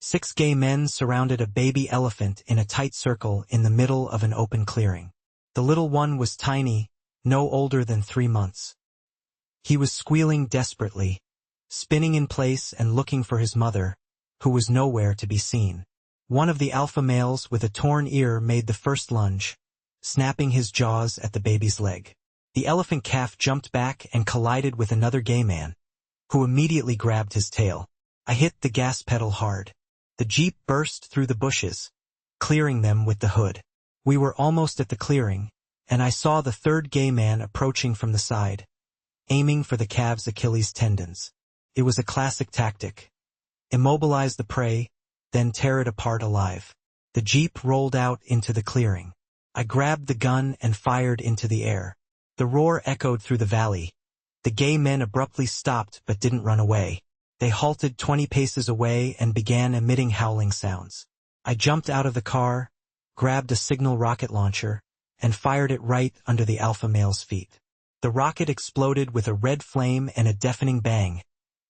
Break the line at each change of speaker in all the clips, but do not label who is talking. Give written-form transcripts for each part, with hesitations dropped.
6 gay men surrounded a baby elephant in a tight circle in the middle of an open clearing. The little one was tiny, no older than 3 months. He was squealing desperately, spinning in place and looking for his mother, who was nowhere to be seen. One of the alpha males with a torn ear made the first lunge, snapping his jaws at the baby's leg. The elephant calf jumped back and collided with another gay man, who immediately grabbed his tail. I hit the gas pedal hard. The jeep burst through the bushes, clearing them with the hood. We were almost at the clearing, and I saw the third gay man approaching from the side, aiming for the calf's Achilles tendons. It was a classic tactic. Immobilize the prey, then tear it apart alive. The jeep rolled out into the clearing. I grabbed the gun and fired into the air. The roar echoed through the valley. The gay men abruptly stopped but didn't run away. They halted 20 paces away and began emitting howling sounds. I jumped out of the car, grabbed a signal rocket launcher, and fired it right under the alpha male's feet. The rocket exploded with a red flame and a deafening bang,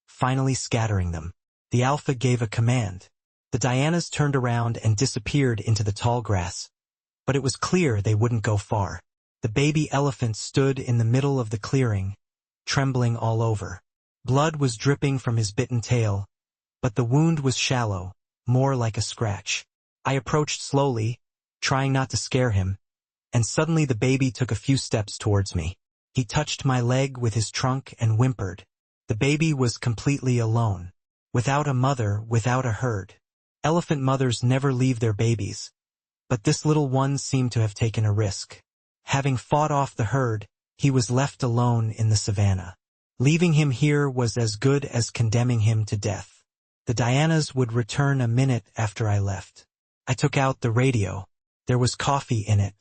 finally scattering them. The alpha gave a command. The Hyenas turned around and disappeared into the tall grass. But it was clear they wouldn't go far. The baby elephant stood in the middle of the clearing, trembling all over. Blood was dripping from his bitten tail, but the wound was shallow, more like a scratch. I approached slowly, trying not to scare him, and suddenly the baby took a few steps towards me. He touched my leg with his trunk and whimpered. The baby was completely alone. Without a mother, without a herd. Elephant mothers never leave their babies, but this little one seemed to have taken a risk. Having fought off the herd, he was left alone in the savannah. Leaving him here was as good as condemning him to death. The Hyenas would return a minute after I left. I took out the radio. There was coffee in it.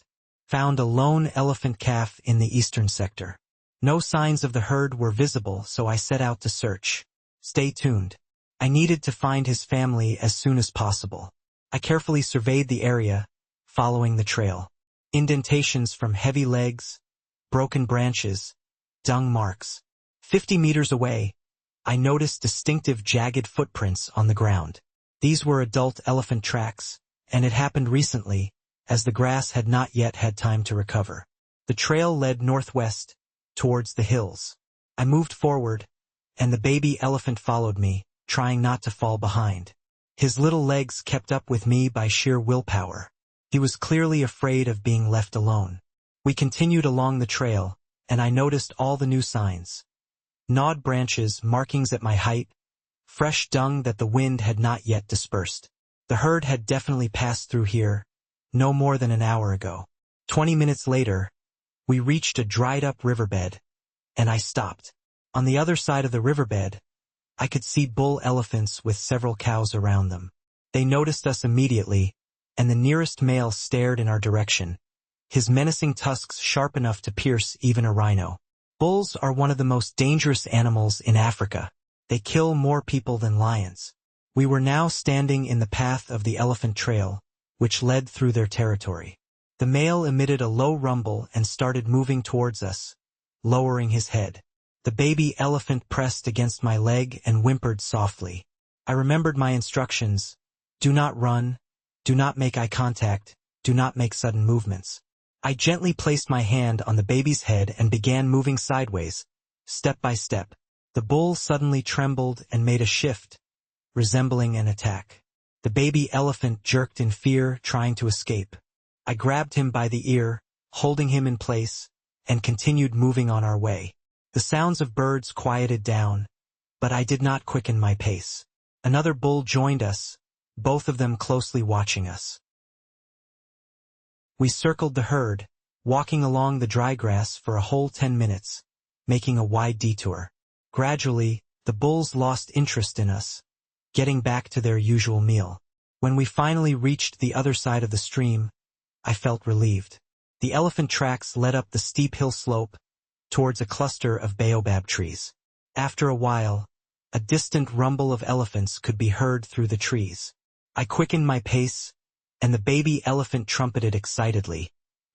Found a lone elephant calf in the eastern sector. No signs of the herd were visible, so I set out to search. Stay tuned. I needed to find his family as soon as possible. I carefully surveyed the area, following the trail. Indentations from heavy legs, broken branches, dung marks. 50 meters away, I noticed distinctive jagged footprints on the ground. These were adult elephant tracks, and it happened recently, as the grass had not yet had time to recover. The trail led northwest, towards the hills. I moved forward, and the baby elephant followed me, trying not to fall behind. His little legs kept up with me by sheer willpower. He was clearly afraid of being left alone. We continued along the trail, and I noticed all the new signs. Gnawed branches, markings at my height, fresh dung that the wind had not yet dispersed. The herd had definitely passed through here, no more than an hour ago. 20 minutes later, we reached a dried-up riverbed, and I stopped. On the other side of the riverbed, I could see bull elephants with several cows around them. They noticed us immediately, and the nearest male stared in our direction, his menacing tusks sharp enough to pierce even a rhino. Bulls are one of the most dangerous animals in Africa. They kill more people than lions. We were now standing in the path of the elephant trail, which led through their territory. The male emitted a low rumble and started moving towards us, lowering his head. The baby elephant pressed against my leg and whimpered softly. I remembered my instructions. Do not run. Do not make eye contact. Do not make sudden movements. I gently placed my hand on the baby's head and began moving sideways, step by step. The bull suddenly trembled and made a shift, resembling an attack. The baby elephant jerked in fear, trying to escape. I grabbed him by the ear, holding him in place, and continued moving on our way. The sounds of birds quieted down, but I did not quicken my pace. Another bull joined us, both of them closely watching us. We circled the herd, walking along the dry grass for a whole 10 minutes, making a wide detour. Gradually, the bulls lost interest in us, getting back to their usual meal. When we finally reached the other side of the stream, I felt relieved. The elephant tracks led up the steep hill slope, towards a cluster of baobab trees. After a while, a distant rumble of elephants could be heard through the trees. I quickened my pace, and the baby elephant trumpeted excitedly,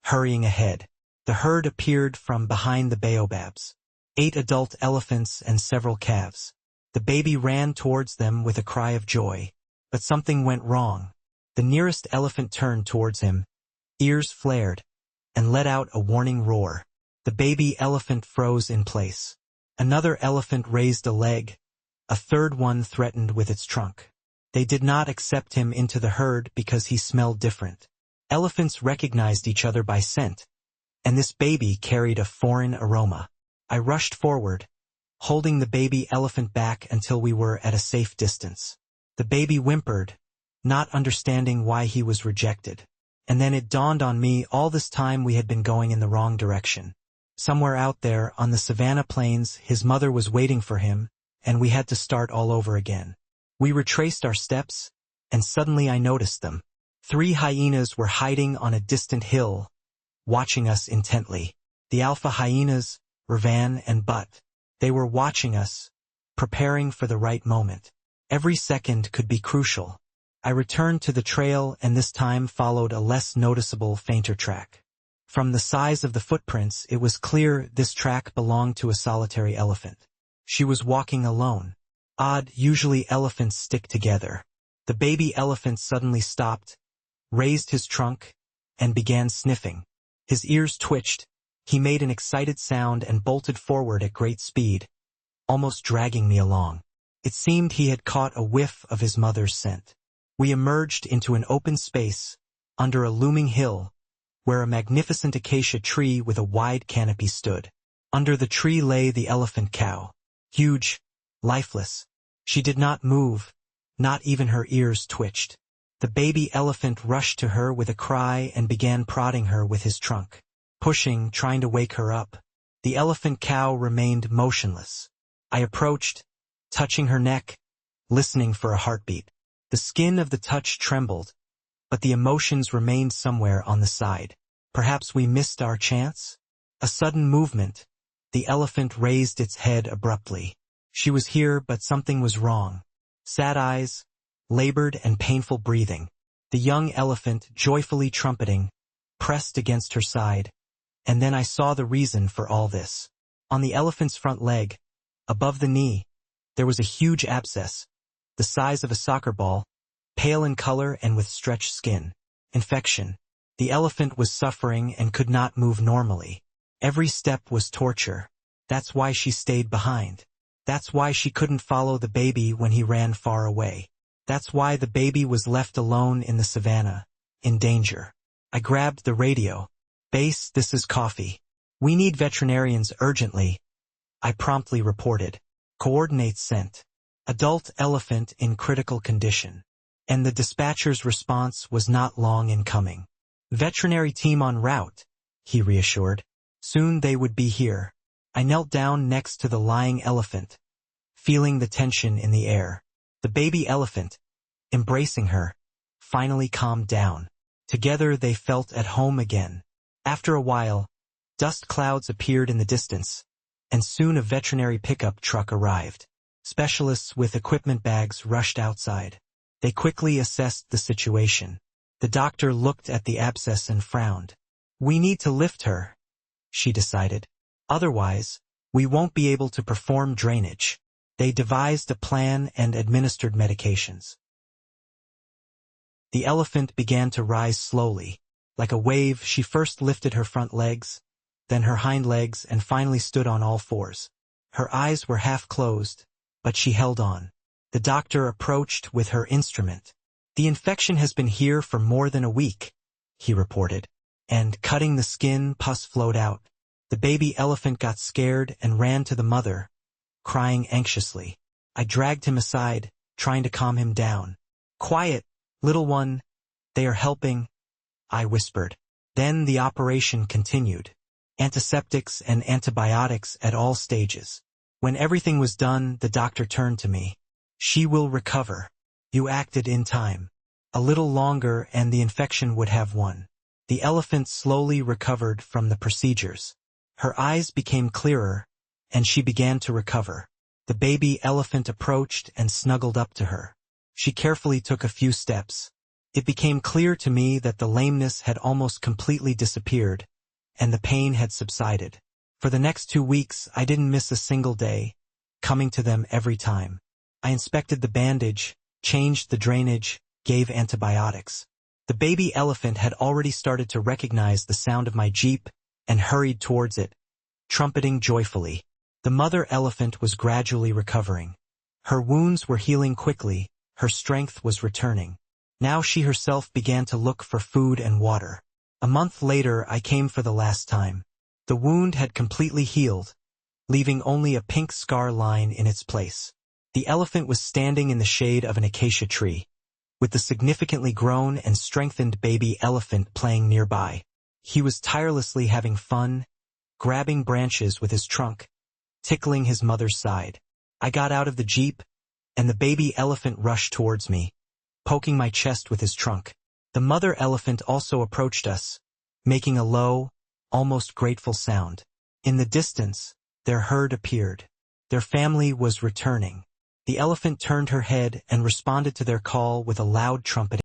hurrying ahead. The herd appeared from behind the baobabs. 8 adult elephants and several calves. The baby ran towards them with a cry of joy. But something went wrong. The nearest elephant turned towards him, ears flared, and let out a warning roar. The baby elephant froze in place. Another elephant raised a leg. A third one threatened with its trunk. They did not accept him into the herd because he smelled different. Elephants recognized each other by scent, and this baby carried a foreign aroma. I rushed forward, holding the baby elephant back until we were at a safe distance. The baby whimpered, not understanding why he was rejected. And then it dawned on me all this time we had been going in the wrong direction. Somewhere out there on the savanna plains his mother was waiting for him, and we had to start all over again. We retraced our steps, and suddenly I noticed them. 3 hyenas were hiding on a distant hill, watching us intently. The alpha hyenas, Ravan and Butt. They were watching us, preparing for the right moment. Every second could be crucial. I returned to the trail and this time followed a less noticeable, fainter track. From the size of the footprints, it was clear this track belonged to a solitary elephant. She was walking alone. Odd, usually elephants stick together. The baby elephant suddenly stopped, raised his trunk, and began sniffing. His ears twitched. He made an excited sound and bolted forward at great speed, almost dragging me along. It seemed he had caught a whiff of his mother's scent. We emerged into an open space, under a looming hill, where a magnificent acacia tree with a wide canopy stood. Under the tree lay the elephant cow. Huge, lifeless. She did not move, not even her ears twitched. The baby elephant rushed to her with a cry and began prodding her with his trunk. Pushing, trying to wake her up. The elephant cow remained motionless. I approached, touching her neck, listening for a heartbeat. The skin of the touch trembled, but the emotions remained somewhere on the side. Perhaps we missed our chance? A sudden movement. The elephant raised its head abruptly. She was here, but something was wrong. Sad eyes, labored and painful breathing. The young elephant, joyfully trumpeting, pressed against her side. And then I saw the reason for all this. On the elephant's front leg, above the knee, there was a huge abscess, the size of a soccer ball, pale in color and with stretched skin. Infection. The elephant was suffering and could not move normally. Every step was torture. That's why she stayed behind. That's why she couldn't follow the baby when he ran far away. That's why the baby was left alone in the savannah, in danger. I grabbed the radio. "Base, this is Coffee. We need veterinarians urgently," I promptly reported. "Coordinates sent. Adult elephant in critical condition." And the dispatcher's response was not long in coming. "Veterinary team en route," he reassured. Soon they would be here. I knelt down next to the lying elephant, feeling the tension in the air. The baby elephant, embracing her, finally calmed down. Together they felt at home again. After a while, dust clouds appeared in the distance, and soon a veterinary pickup truck arrived. Specialists with equipment bags rushed outside. They quickly assessed the situation. The doctor looked at the abscess and frowned. "We need to lift her," she decided. "Otherwise, we won't be able to perform drainage." They devised a plan and administered medications. The elephant began to rise slowly. Like a wave, she first lifted her front legs, then her hind legs, and finally stood on all fours. Her eyes were half closed, but she held on. The doctor approached with her instrument. "The infection has been here for more than a week," he reported. And cutting the skin, pus flowed out. The baby elephant got scared and ran to the mother, crying anxiously. I dragged him aside, trying to calm him down. "Quiet, little one. They are helping," I whispered. Then the operation continued. Antiseptics and antibiotics at all stages. When everything was done, the doctor turned to me. "She will recover. You acted in time. A little longer and the infection would have won." The elephant slowly recovered from the procedures. Her eyes became clearer, and she began to recover. The baby elephant approached and snuggled up to her. She carefully took a few steps. It became clear to me that the lameness had almost completely disappeared, and the pain had subsided. For the next 2 weeks, I didn't miss a single day, coming to them every time. I inspected the bandage, changed the drainage, gave antibiotics. The baby elephant had already started to recognize the sound of my jeep and hurried towards it, trumpeting joyfully. The mother elephant was gradually recovering. Her wounds were healing quickly, her strength was returning. Now she herself began to look for food and water. A month later I came for the last time. The wound had completely healed, leaving only a pink scar line in its place. The elephant was standing in the shade of an acacia tree, with the significantly grown and strengthened baby elephant playing nearby. He was tirelessly having fun, grabbing branches with his trunk, tickling his mother's side. I got out of the jeep, and the baby elephant rushed towards me, poking my chest with his trunk. The mother elephant also approached us, making a low, almost grateful sound. In the distance, their herd appeared. Their family was returning. The elephant turned her head and responded to their call with a loud trumpeting.